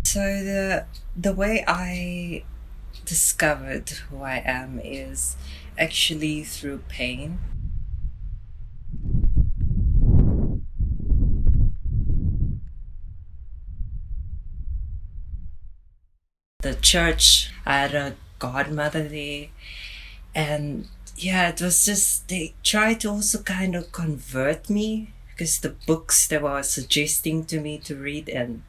So the way I discovered who I am is actually through pain. The church, I had a godmother there, and yeah, it was just they tried to also kind of convert me because the books they were suggesting to me to read and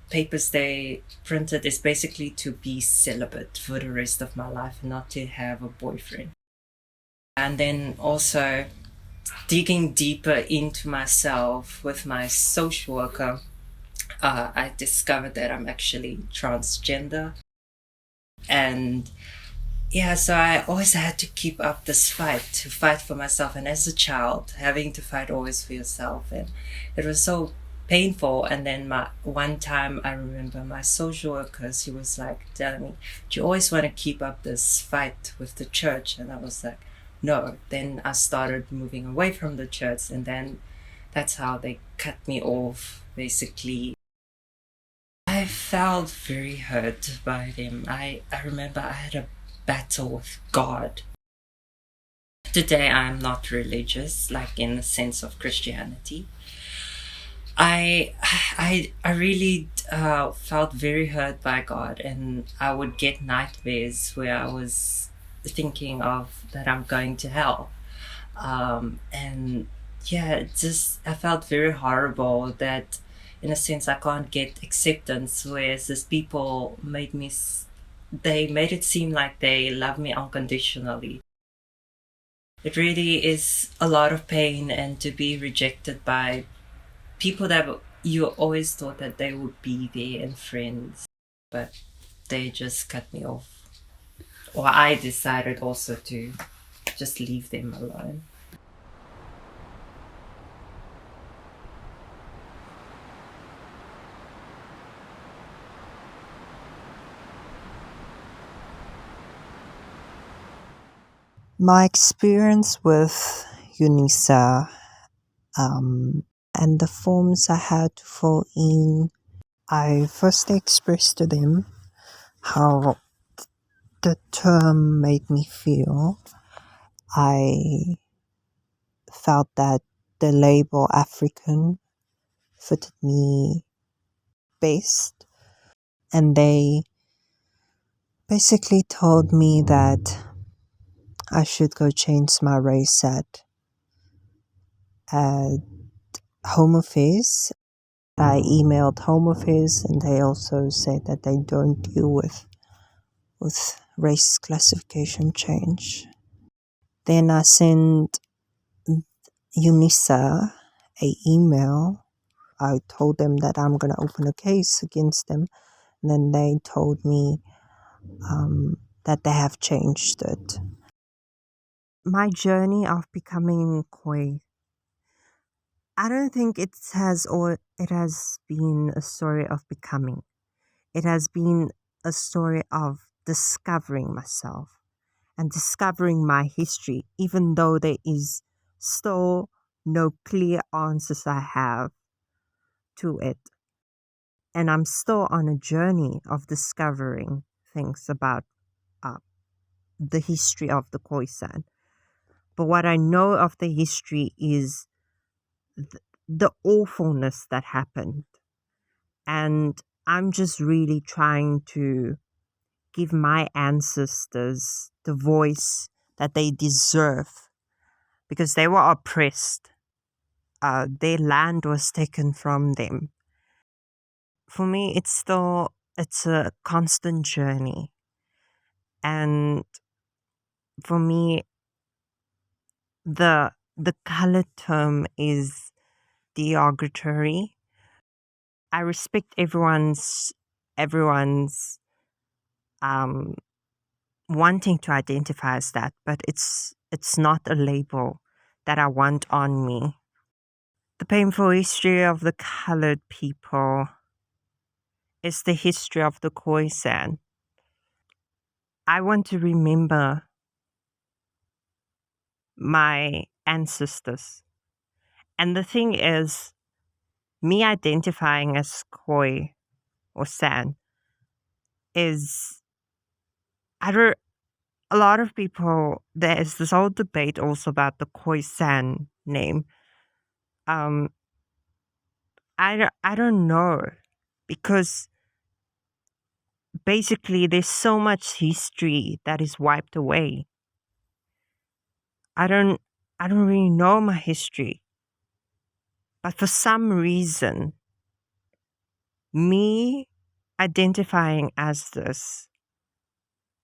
papers they printed is basically to be celibate for the rest of my life, not to have a boyfriend. And then also digging deeper into myself with my social worker, I discovered that I'm actually transgender. And yeah, so I always had to keep up this fight to fight for myself. And as a child, having to fight always for yourself. And it was so painful. And then my one time I remember my social workers, he was like telling me, do you always want to keep up this fight with the church? And I was like, no. Then I started moving away from the church, and then that's how they cut me off, basically. I felt very hurt by them. I remember I had a battle with God. Today I'm not religious, like in the sense of Christianity. I really felt very hurt by God, and I would get nightmares where I was thinking of that I'm going to hell. And yeah, it just I felt very horrible that in a sense I can't get acceptance, whereas these people they made it seem like they love me unconditionally. It really is a lot of pain, and to be rejected by people that you always thought that they would be there and friends, but they just cut me off. Or I decided also to just leave them alone. My experience with UNISA and the forms I had to fill in, I firstly expressed to them how the term made me feel. I felt that the label African fitted me best, and they basically told me that I should go change my race at Home Affairs. I emailed Home Affairs, and they also said that they don't deal with race classification change. Then I sent UNISA a email. I told them that I'm going to open a case against them. And then they told me that they have changed it. My journey of becoming Khoi, I don't think it has been a story of becoming. It has been a story of discovering myself and discovering my history, even though there is still no clear answers I have to it. And I'm still on a journey of discovering things about uh, the history of the Khoisan. But what I know of the history is the awfulness that happened. And I'm just really trying to give my ancestors the voice that they deserve because they were oppressed. Their land was taken from them. For me, it's a constant journey. And for me, the color term is derogatory. I respect everyone's um wanting to identify as that, but it's not a label that I want on me. The painful history of the colored people is the history of the Khoisan. I want to remember my ancestors. And the thing is, me identifying as Khoi or San is, I don't, a lot of people, there's this whole debate also about the Khoisan name. Um, I don't know, because basically there's so much history that is wiped away. I don't really know my history, but for some reason, me identifying as this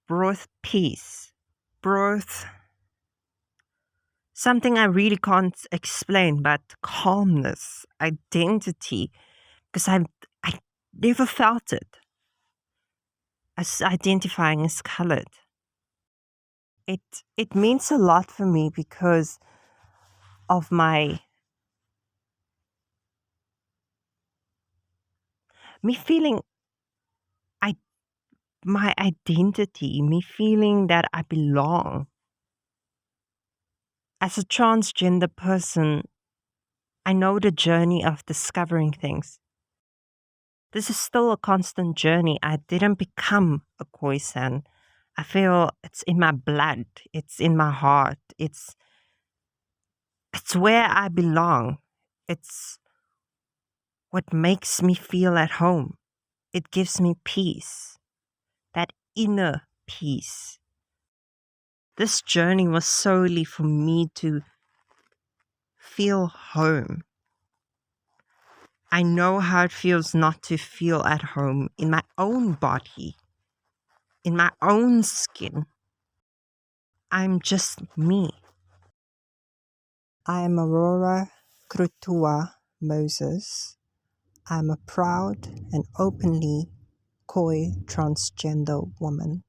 brought peace, brought something I really can't explain, but calmness, identity, because I never felt it as identifying as colored. It means a lot for me because of me feeling my identity, me feeling that I belong. As a transgender person, I know the journey of discovering things. This is still a constant journey. I didn't become a Khoisan. I feel it's in my blood. It's in my heart. It's where I belong. It's what makes me feel at home. It gives me peace. That inner peace. This journey was solely for me to feel home. I know how it feels not to feel at home in my own body, in my own skin. I'm just me. I am Aurora Krotoa Moses. I'm a proud and openly Khoi transgender woman.